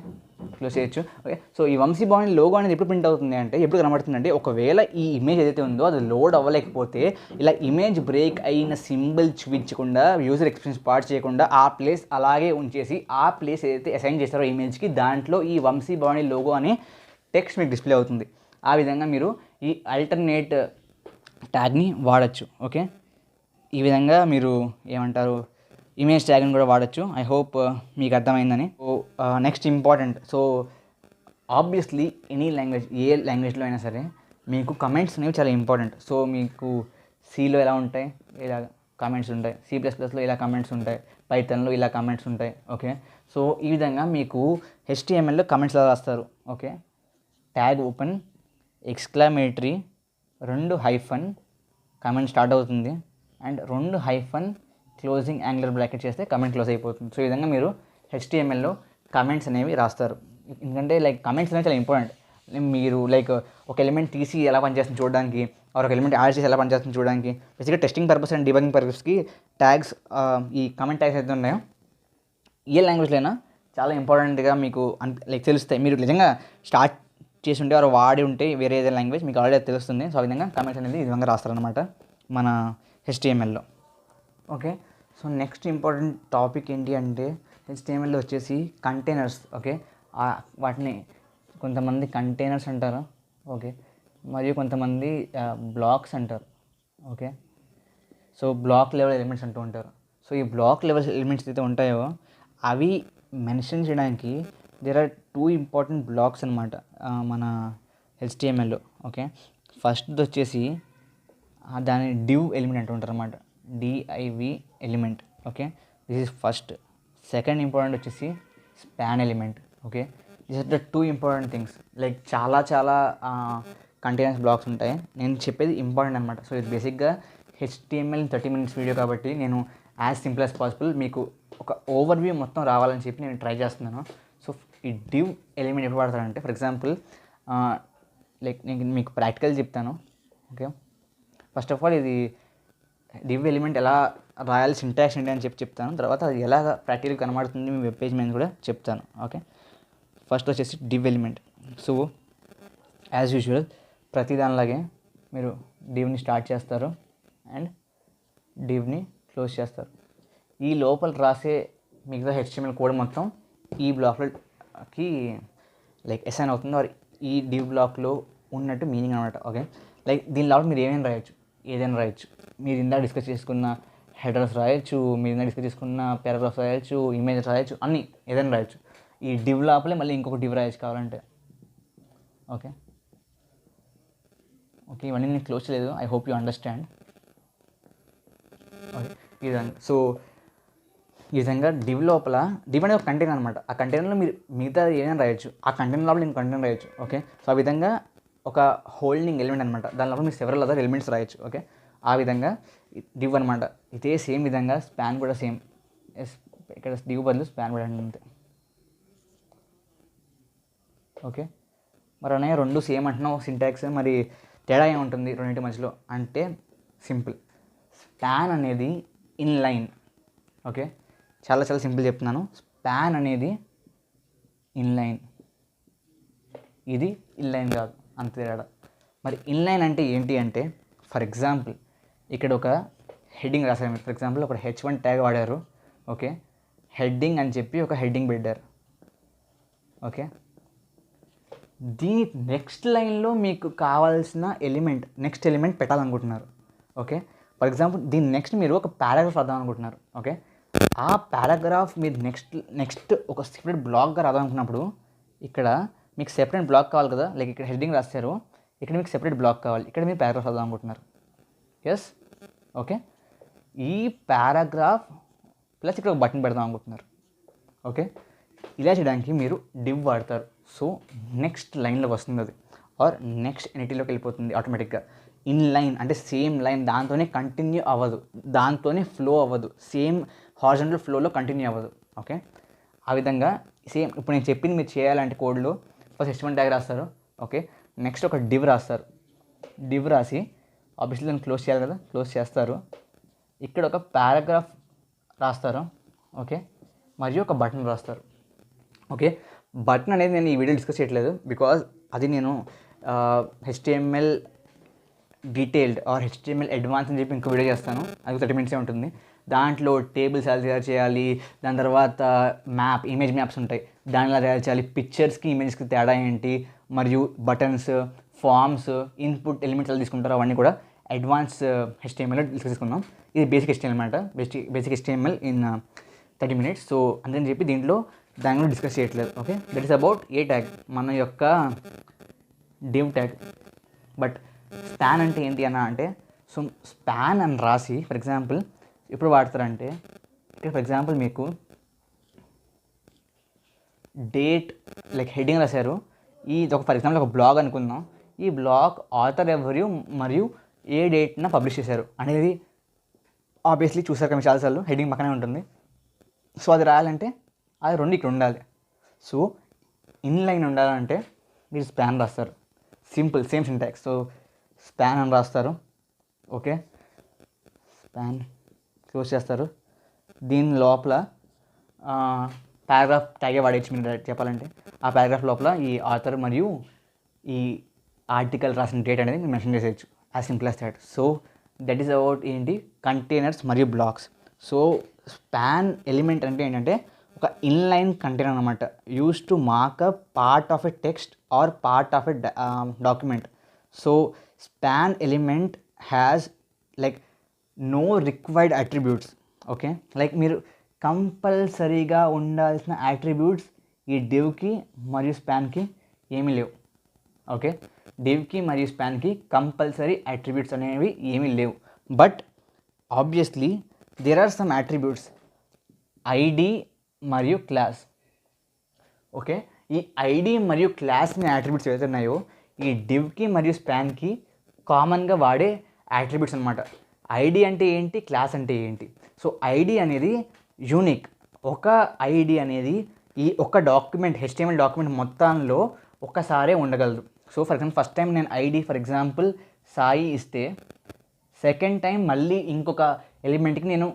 క్లోజ్ చేయొచ్చు. ఓకే, సో ఈ వంశీ భవానీ లోగో అనేది ఎప్పుడు ప్రింట్ అవుతుంది అంటే, ఎప్పుడు కనబడుతుంది అంటే, ఒకవేళ ఈ ఇమేజ్ ఏదైతే ఉందో అది లోడ్ అవ్వలేకపోతే, ఇలా ఇమేజ్ బ్రేక్ అయిన సింబల్ చూపించకుండా, యూజర్ ఎక్స్పీరియన్స్ పాడు చేయకుండా ఆ ప్లేస్ అలాగే ఉంచేసి, ఆ ప్లేస్ ఏదైతే అసైన్ చేస్తారో ఇమేజ్కి, దాంట్లో ఈ వంశీ భవానీ లోగో అని టెక్స్ట్ మీకు డిస్ప్లే అవుతుంది. ఆ విధంగా మీరు ఈ ఆల్టర్నేట్ ట్యాగ్ని వాడచ్చు. ఓకే, ఈ విధంగా మీరు ఏమంటారు, ఇమేజ్ ట్యాగ్ని కూడా వాడచ్చు. ఐ హోప్ మీకు అర్థమైందని. So next important, so obviously any language, ఏ లాంగ్వేజ్లో అయినా సరే మీకు కమెంట్స్ అనేవి చాలా ఇంపార్టెంట్. సో మీకు సిలో ఎలా ఉంటాయి, ఇలా కమెంట్స్ ఉంటాయి, C++లో ఇలా కమెంట్స్ ఉంటాయి, పైథాన్లో ఇలా కమెంట్స్ ఉంటాయి. ఓకే, సో ఈ విధంగా మీకు HTMLలో కమెంట్స్ ఎలా రాస్తారు. Okay, tag open exclamatory 2 hyphen comment start అవుతుంది, and 2 hyphen closing angular bracket చేస్తే కమెంట్ క్లోజ్ అయిపోతుంది. సో ఈ విధంగా మీరు HTMLలో కమెంట్స్ అనేవి రాస్తారు. ఎందుకంటే లైక్ కమెంట్స్ అనేవి చాలా ఇంపార్టెంట్. మీరు లైక్ ఒక ఎలిమెంట్ తీసి ఎలా పనిచేస్తుంది చూడడానికి, ఒక ఎలిమెంట్ యాడ్ చేసి ఎలా పనిచేస్తుంది చూడడానికి, బేసిక్గా టెస్టింగ్ పర్పస్ అండ్ డిబగింగ్ పర్పస్కి ట్యాగ్స్, ఈ కమెంట్ ట్యాగ్స్ అయితే ఉన్నాయో ఏ లాంగ్వేజ్లో అయినా చాలా ఇంపార్టెంట్గా మీకు లైక్ తెలుస్తాయి. మీరు నిజంగా స్టార్ట్ చేసి ఉంటే వారు వాడి ఉంటే వేరే ఏదైనా లాంగ్వేజ్ మీకు ఆల్రెడీ తెలుస్తుంది. సో ఆ విధంగా కమెంట్స్ అనేది ఈ విధంగా రాస్తారనమాట మన HTMLలో. Okay, so next important topic ఏంటి అంటే, HTMLలో వచ్చేసి కంటైనర్స్. ఓకే, వాటిని కొంతమంది కంటైనర్స్ అంటారు. ఓకే, మరియు కొంతమంది బ్లాక్స్ అంటారు. Okay, so block level elements అంటూ ఉంటారు. సో ఈ బ్లాక్ లెవెల్ ఎలిమెంట్స్ అయితే ఉంటాయో అవి మెన్షన్ చేయడానికి దేర్ ఆర్ 2 ఇంపార్టెంట్ బ్లాక్స్ అనమాట మన HTMLలో. ఓకే, ఫస్ట్ వచ్చేసి దాని డివ్ ఎలిమెంట్ అంటూ ఉంటారు అనమాట, div element. Okay, this is first. Second important వచ్చేసి span element. Okay, this are the 2 important things. Like చాలా కంటైనర్స్ బ్లాక్స్ ఉంటాయి, నేను చెప్పేది ఇంపార్టెంట్ అనమాట. సో ఇది బేసిక్గా HTML 30 minutes వీడియో కాబట్టి నేను యాజ్ సింపుల్ యాజ్ పాసిబుల్ మీకు ఒక ఓవర్వ్యూ మొత్తం రావాలని చెప్పి నేను ట్రై చేస్తున్నాను. సో ఈ డివ్ ఎలిమెంట్ ఎప్పుడు వాడతారంటే, ఫర్ ఎగ్జాంపుల్ లైక్ నేను మీకు ప్రాక్టికల్ చెప్తాను. ఓకే, ఫస్ట్ ఆఫ్ ఆల్ ఇది డివ్ ఎలిమెంట్ ఎలా రాయాలి, సింటాక్స్ ఏంటి అని చెప్తాను. తర్వాత అది ఎలా ప్రాక్టికల్ కనబడుతుంది మీ వెబ్ పేజ్ మీద కూడా చెప్తాను. ఓకే, ఫస్ట్ వచ్చేసి div element. So as usual ప్రతి దానిలాగే మీరు డివ్ని స్టార్ట్ చేస్తారు అండ్ డివ్ని క్లోజ్ చేస్తారు. ఈ లోపల రాసే మిగతా HTML కోడ్ మొత్తం ఈ బ్లాక్లోకి లైక్ అసైన్ అవుతుంది, ఆర్ ఈ డివ్ బ్లాక్లో ఉన్నట్టు మీనింగ్ అనమాట. ఓకే, లైక్ దీని లోపల మీరు ఏదైనా రాయొచ్చు. మీరు ఇందాక డిస్కస్ చేసుకున్న హెడర్స్ రాయొచ్చు, మీరు ఇందాక డిస్కస్ చేసుకున్న పారాగ్రాఫ్స్ రాయొచ్చు, ఇమేజెస్ రాయొచ్చు, అన్నీ ఏదైనా రాయొచ్చు. ఈ డివ్ లోపలే మళ్ళీ ఇంకొక డివ్ రాయొచ్చు కావాలంటే. ఓకే, ఇవన్నీ నేను క్లోజ్ చేయలేదు. I hope you understand. Okay, ఈ విధంగా. సో ఈ విధంగా డివ్ లోపల, డివ్ అనేది ఒక కంటైనర్ అనమాట. ఆ కంటైనర్లో మీరు మిగతా ఏదైనా రాయొచ్చు, ఆ కంటైనర్ లోపల నేను కంటైనర్ రాయొచ్చు. ఓకే, సో ఆ విధంగా ఒక హోల్డింగ్ ఎలిమెంట్ అనమాట, దాని లోపల మీరు సెవెరల్ అదర్ ఎలిమెంట్స్ రాయొచ్చు. ఓకే, ఆ విధంగా డివ్ అనమాట. ఇదే సేమ్ విధంగా స్పాన్ కూడా సేమ్. ఇక్కడ డివ్ బదులు స్పాన్ కూడా అంతే. ఓకే, మరి అనే రెండు సేమ్ అంటున్నావు సింటాక్స్, మరి తేడా ఏముంటుంది రెండింటి మధ్యలో అంటే సింపుల్. స్పాన్ అనేది ఇన్లైన్. ఓకే, చాలా సింపుల్ చెప్తున్నాను. స్పాన్ అనేది ఇన్లైన్, ఇది ఇన్లైన్ కాదు, అంత తేడా. మరి ఇన్లైన్ అంటే ఏంటి అంటే, ఫర్ ఎగ్జాంపుల్ ఇక్కడ ఒక హెడ్డింగ్ రాశారు. ఫర్ ఎగ్జాంపుల్ ఒక H1 ట్యాగ్ వాడారు. ఓకే, హెడ్డింగ్ అని చెప్పి ఒక హెడ్డింగ్ పెట్టారు. ఓకే, దీని నెక్స్ట్ లైన్లో మీకు కావాల్సిన నెక్స్ట్ ఎలిమెంట్ పెట్టాలనుకుంటున్నారు. ఓకే, ఫర్ ఎగ్జాంపుల్ దీని నెక్స్ట్ మీరు ఒక పారాగ్రాఫ్ రాద్దాం అనుకుంటున్నారు. ఓకే, ఆ పారాగ్రాఫ్ మీరు నెక్స్ట్ ఒక సెపరేట్ బ్లాక్గా రాదాం అనుకున్నప్పుడు ఇక్కడ మీకు సెపరేట్ బ్లాక్ కావాలి కదా, లైక్ ఇక్కడ హెడ్డింగ్ రాస్తారు, ఇక్కడ మీకు సెపరేట్ బ్లాక్ కావాలి, ఇక్కడ మీరు పారాగ్రాఫ్ చదువు అనుకుంటున్నారు. Yes, okay. ఈ పారాగ్రాఫ్ ప్లస్ ఇక్కడ ఒక బటన్ పెడదాం అనుకుంటున్నారు. ఓకే, ఇలా చేయడానికి మీరు డివ్ వాడతారు. సో నెక్స్ట్ లైన్లోకి వస్తుంది అది, ఆర్ నెక్స్ట్ ఎనిటీలోకి వెళ్ళిపోతుంది ఆటోమేటిక్గా. ఇన్ లైన్ అంటే సేమ్ లైన్, దాంతోనే కంటిన్యూ అవ్వదు, దాంతోనే ఫ్లో అవ్వదు, సేమ్ హారిజాంటల్ ఫ్లోలో కంటిన్యూ అవ్వదు. ఓకే, ఆ విధంగా సేమ్ ఇప్పుడు నేను చెప్పింది మీరు చేయాలంటే కోడ్లో ఫస్ట్ HTML ట్యాగ్ రాస్తారు. ఓకే, నెక్స్ట్ ఒక డివ్ రాస్తారు. డివ్ రాసి ఆబ్వియస్లీ దాన్ని క్లోజ్ చేయాలి కదా, క్లోజ్ చేస్తారు. ఇక్కడ ఒక పారాగ్రాఫ్ రాస్తారు. ఓకే, మరియు ఒక బటన్ రాస్తారు. ఓకే, బటన్ అనేది నేను ఈ వీడియో డిస్కస్ చేయట్లేదు, బికాజ్ అది నేను HTML detailed or HTML advance అని చెప్పి ఇంకో వీడియో చేస్తాను, అది 30 minutes ఉంటుంది. దాంట్లో టేబుల్స్ ఎలా తయారు చేయాలి, దాని తర్వాత మ్యాప్, ఇమేజ్ మ్యాప్స్ ఉంటాయి, దాని ఎలా తయారు చేయాలి, పిక్చర్స్కి ఇమేజెస్కి తేడా ఏంటి, మరియు బటన్స్, ఫామ్స్, ఇన్పుట్ ఎలిమెంట్స్ ఎలా తీసుకుంటారో అవన్నీ కూడా అడ్వాన్స్ HTML డిస్కస్ చేసుకుందాం. ఇది బేసిక్ HTML అనమాట, basic HTML in 30 minutes. So అందుకని చెప్పి దీంట్లో దాని కూడా డిస్కస్ చేయట్లేదు. Okay, that is about a tag, మన యొక్క డివ్ ట్యాగ్. బట్ స్పాన్ అంటే ఏంటి అన్న అంటే, సో స్పాన్ అని రాసి ఫర్ ఎగ్జాంపుల్ ఎప్పుడు వాడతారంటే, ఇక్కడ ఫర్ ఎగ్జాంపుల్ మీకు డేట్ లైక్ హెడ్డింగ్ రాశారు, ఈ ఒక ఫర్ ఎగ్జాంపుల్ ఒక బ్లాగ్ అనుకుందాం, ఈ బ్లాగ్ ఆథర్ ఎవరు మరియు ఏ డేట్న పబ్లిష్ చేశారు అనేది ఆబ్వియస్లీ చూసారు కదా చాలాసార్లు, హెడ్డింగ్ పక్కనే ఉంటుంది. సో అది రాయాలంటే అది రెండు ఇక్కడ ఉండాలి. సో ఇన్ లైన్ ఉండాలంటే మీరు స్పాన్ రాస్తారు, simple same syntax. So span అని రాస్తారు. ఓకే, స్పాన్ క్లోజ్ చేస్తారు. దీని లోపల పారాగ్రాఫ్ ట్యాగే వాడేచ్చు మీరు చెప్పాలంటే. ఆ పారాగ్రాఫ్ లోపల ఈ ఆథర్ మరియు ఈ ఆర్టికల్ రాసిన డేట్ అనేది మీరు మెన్షన్ చేసేయచ్చు, as simple as that. So that is about ఏంటి కంటైనర్స్ మరియు బ్లాక్స్. సో స్పాన్ ఎలిమెంట్ అంటే ఏంటంటే ఒక ఇన్లైన్ కంటైనర్ అనమాట, use to markup part of a text or part of a document. So span element has like no required attributes. Okay, like మీరు కంపల్సరీగా ఉండాల్సిన attributes ఈ డివ్కి మరియు స్పాన్కి ఏమీ లేవు. ఓకే, డివ్కి మరియు స్పాన్కి కంపల్సరీ అట్రిబ్యూట్స్ అనేవి ఏమీ లేవు. But obviously there are some attributes, ID మరియు క్లాస్. ఓకే, ఈ ఐడి మరియు క్లాస్ని అట్రిబ్యూట్స్ ఏవైతే ఉన్నాయో ఈ డివ్కి మరియు స్పాన్కి కామన్గా వాడే అట్రిబ్యూట్స్ అనమాట. ఐడి అంటే ఏంటి, క్లాస్ అంటే ఏంటి. సో ఐడి అనేది యూనిక్, ఒక ఐడి అనేది ఈ ఒక డాక్యుమెంట్ HTML డాక్యుమెంట్ మొత్తంలో ఒక్కసారే ఉండగలదు. So for example first time నేను ఐడి ఫర్ ఎగ్జాంపుల్ సాయి ఇస్తే, సెకండ్ టైం మళ్ళీ ఇంకొక ఎలిమెంట్కి నేను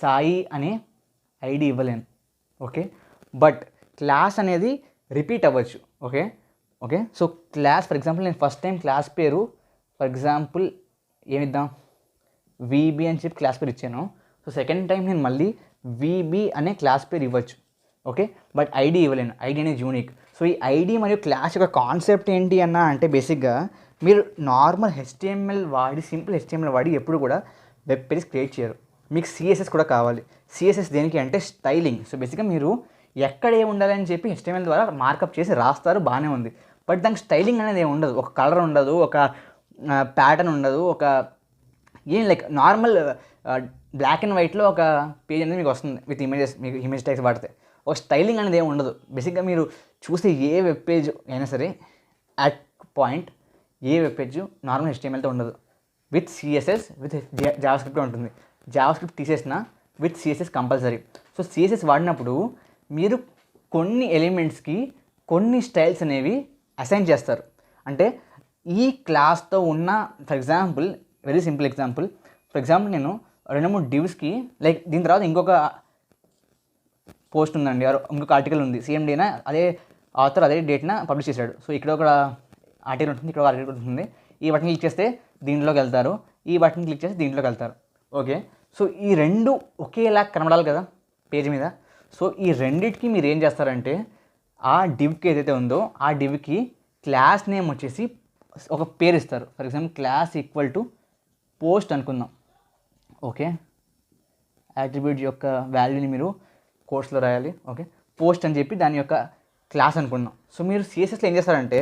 సాయి అనే ఐడి ఇవ్వలేను. ఓకే, బట్ క్లాస్ అనేది రిపీట్ అవ్వచ్చు. Okay okay so class for example నేను ఫస్ట్ టైం క్లాస్ పేరు ఫర్ ఎగ్జాంపుల్ ఏమిద్దాం, VB అని చెప్పి క్లాస్ పేరు ఇచ్చాను. సో సెకండ్ టైం నేను మళ్ళీ VB అనే క్లాస్ పేరు ఇవ్వచ్చు. ఓకే, బట్ ఐడి ఇవ్వలేను, ఐడి అనేది యూనిక్. సో ఈ ఐడి మరియు క్లాస్ యొక్క కాన్సెప్ట్ ఏంటి అన్న అంటే, బేసిక్గా మీరు నార్మల్ HTML వాడి, సింపుల్ HTML వాడి ఎప్పుడు కూడా వెబ్ పేజ్ క్రియేట్ చేయరు. మీకు CSS కూడా కావాలి. CSS దేనికి అంటే స్టైలింగ్. సో బేసిక్గా మీరు ఎక్కడ ఏమి ఉండాలని చెప్పి HTML ద్వారా మార్కప్ చేసి రాస్తారు, బాగానే ఉంది. బట్ దానికి స్టైలింగ్ అనేది ఏమి ఉండదు, ఒక కలర్ ఉండదు, ఒక ప్యాటర్న్ ఉండదు, ఒక ఏం లైక్ నార్మల్ బ్లాక్ అండ్ వైట్లో ఒక పేజ్ అనేది మీకు వస్తుంది విత్ ఇమేజెస్, మీకు ఇమేజ్ టైప్స్ వాడితే. ఒక స్టైలింగ్ అనేది ఏమి ఉండదు. బేసిక్గా మీరు చూసే ఏ వెబ్ పేజ్ అయినా సరే అట్ పాయింట్ ఏ వెబ్ పేజ్ నార్మల్ HTMLతో ఉండదు, విత్ CSS విత్ జావాస్క్రిప్ట్ ఉంటుంది. జావాస్క్రిప్ట్ తీసేసిన with CSS compulsory. So CSS వాడినప్పుడు మీరు కొన్ని ఎలిమెంట్స్కి కొన్ని స్టైల్స్ అనేవి అసైన్ చేస్తారు. అంటే ఈ క్లాస్తో ఉన్న for example, very simple example, for example నేను 2-3 డివ్స్కి లైక్ దీని తర్వాత ఇంకొక పోస్ట్ ఉందండి, ఇంకొక ఆర్టికల్ ఉంది, సేమ్ డేనా అదే ఆథర్ అదే డేట్న పబ్లిష్ చేశాడు. సో ఇక్కడ ఒక ఆర్టికల్ ఉంటుంది, ఇక్కడ ఒక ఆర్టికల్ ఉంటుంది. ఈ బటన్ క్లిక్ చేస్తే దీంట్లోకి వెళ్తారు, ఈ బటన్ క్లిక్ చేస్తే దీంట్లోకి వెళ్తారు. ఓకే, సో ఈ రెండు ఒకేలా కనబడాలి కదా పేజ్ మీద. సో ఈ రెండింటికి మీరు ఏం చేస్తారంటే, ఆ డివ్కి ఏదైతే ఉందో ఆ డివ్కి క్లాస్ నేమ్ వచ్చేసి ఒక పేరు ఇస్తారు. For example class equal to post అనుకుందాం. ఓకే, అట్రిబ్యూట్ యొక్క వాల్యూని మీరు కోర్స్లో రాయాలి. ఓకే, పోస్ట్ అని చెప్పి దాని యొక్క క్లాస్ అనుకున్నాం. సో మీరు సిఎస్ఎస్లో ఏం చేస్తారంటే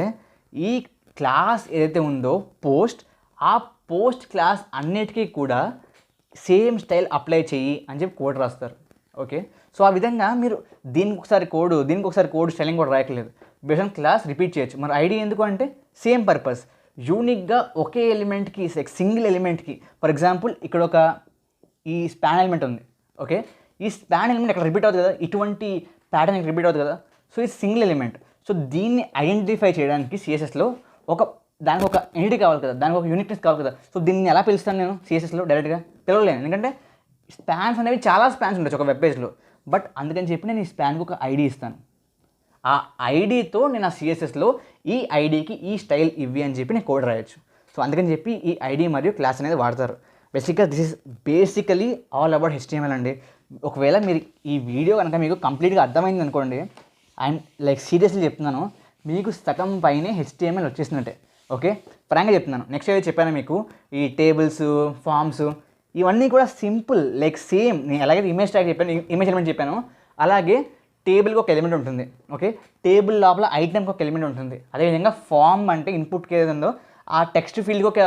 ఈ క్లాస్ ఏదైతే ఉందో పోస్ట్, ఆ పోస్ట్ క్లాస్ అన్నిటికీ కూడా సేమ్ స్టైల్ అప్లై చెయ్యి అని చెప్పి కోడ్ రాస్తారు. ఓకే, సో ఆ విధంగా మీరు దీనికి ఒకసారి కోడ్ స్టైలింగ్ కూడా రాయట్లేదు, బేస్డ్ ఆన్ క్లాస్ రిపీట్ చేయొచ్చు. మరి ఐడి ఎందుకు అంటే సేమ్ పర్పస్, యూనిక్గా ఒకే ఎలిమెంట్కి సింగిల్ ఎలిమెంట్కి. ఫర్ ఎగ్జాంపుల్ ఇక్కడ ఒక ఈ స్పాన్ ఎలిమెంట్ ఉంది. ఓకే, ఈ స్పాన్ ఎలిమెంట్ ఇక్కడ రిపీట్ అవుతుంది కదా, ఇటువంటి ప్యాటర్న్ ఇక్కడ రిపీట్ అవుతుంది కదా. సో ఇది సింగిల్ ఎలిమెంట్. సో దీన్ని ఐడెంటిఫై చేయడానికి సిఎస్ఎస్లో దానికి ఒక ఎంటిటీ కావాలి కదా, దానికి ఒక యూనిక్నెస్ కావాలి కదా. సో దీన్ని ఎలా పిలుస్తాను నేను సిఎస్ఎస్లో డైరెక్ట్గా పిలవలేను, ఎందుకంటే స్పాన్స్ అనేవి చాలా స్పాన్స్ ఉండొచ్చు ఒక వెబ్ పేజ్లో. బట్ అందుకని చెప్పి నేను ఈ స్పాన్కి ఒక ఐడి ఇస్తాను. ఆ ఐడితో నేను ఆ సిఎస్ఎస్లో ఈ ఐడికి ఈ స్టైల్ ఇవి అని చెప్పి నేను కోడ్ రాయొచ్చు. సో అందుకని చెప్పి ఈ ఐడి మరియు క్లాస్ అనేది వాడతారు. This is basically all about HTML అండి. ఒకవేళ మీరు ఈ వీడియో కనుక మీకు కంప్లీట్గా అర్థమైంది అనుకోండి, అండ్ లైక్ సీరియస్లీ చెప్తున్నాను, మీకు సగం పైనే HTML వచ్చేసినట్టే. ఓకే, ఫ్రాంక్గా చెప్తున్నాను. నెక్స్ట్ ఏదో చెప్పాను మీకు, ఈ టేబుల్స్, ఫామ్స్, ఇవన్నీ కూడా సింపుల్, లైక్ సేమ్ నేను ఎలాగైతే ఇమేజ్ ట్యాగ్ చెప్పాను, ఇమేజ్ ఎలిమెంట్ చెప్పాను, అలాగే టేబుల్కి ఒక ఎలిమెంట్ ఉంటుంది. ఓకే, టేబుల్ లోపల ఐటమ్కి ఒక ఎలిమెంట్ ఉంటుంది. అదేవిధంగా ఫామ్ అంటే ఇన్పుట్కి ఏది ఉందో ఆ టెక్స్ట్ ఫీల్డ్కి ఒక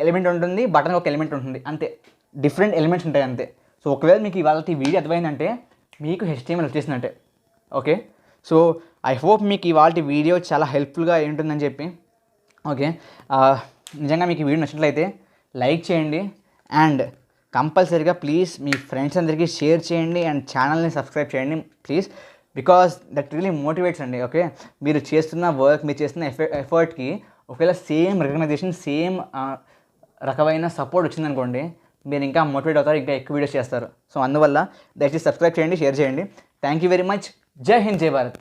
ఎలిమెంట్ ఉంటుంది, బటన్కి ఒక ఎలిమెంట్ ఉంటుంది, అంతే. డిఫరెంట్ ఎలిమెంట్స్ ఉంటాయి అంతే. సో ఒకవేళ మీకు ఇవాళ ఈ వీడియో అర్థమైందంటే మీకు HTML వచ్చేసినట్టే. ఓకే, సో ఐ హోప్ మీకు ఇవాళ వీడియో చాలా హెల్ప్ఫుల్గా ఉంటుందని చెప్పి. ఓకే, నిజంగా మీకు ఈ వీడియో నచ్చినట్లయితే లైక్ చేయండి, అండ్ కంపల్సరీగా ప్లీజ్ మీ ఫ్రెండ్స్ అందరికీ షేర్ చేయండి, అండ్ ఛానల్ని సబ్స్క్రైబ్ చేయండి please, because that really motivates అండి. ఓకే, మీరు చేస్తున్న వర్క్, మీరు చేస్తున్న ఎఫర్ట్కి ఒకవేళ సేమ్ రికగ్నైజేషన్, సేమ్ రకమైన సపోర్ట్ వచ్చిందనుకోండి, మీరు ఇంకా మోటివేట్ అవుతారు, ఇంకా ఎక్కువ వీడియోస్ చేస్తారు. సో అందువల్ల దయచేసి సబ్స్క్రైబ్ చేయండి, షేర్ చేయండి. Thank you very much. జై హింద్, జై భారత్.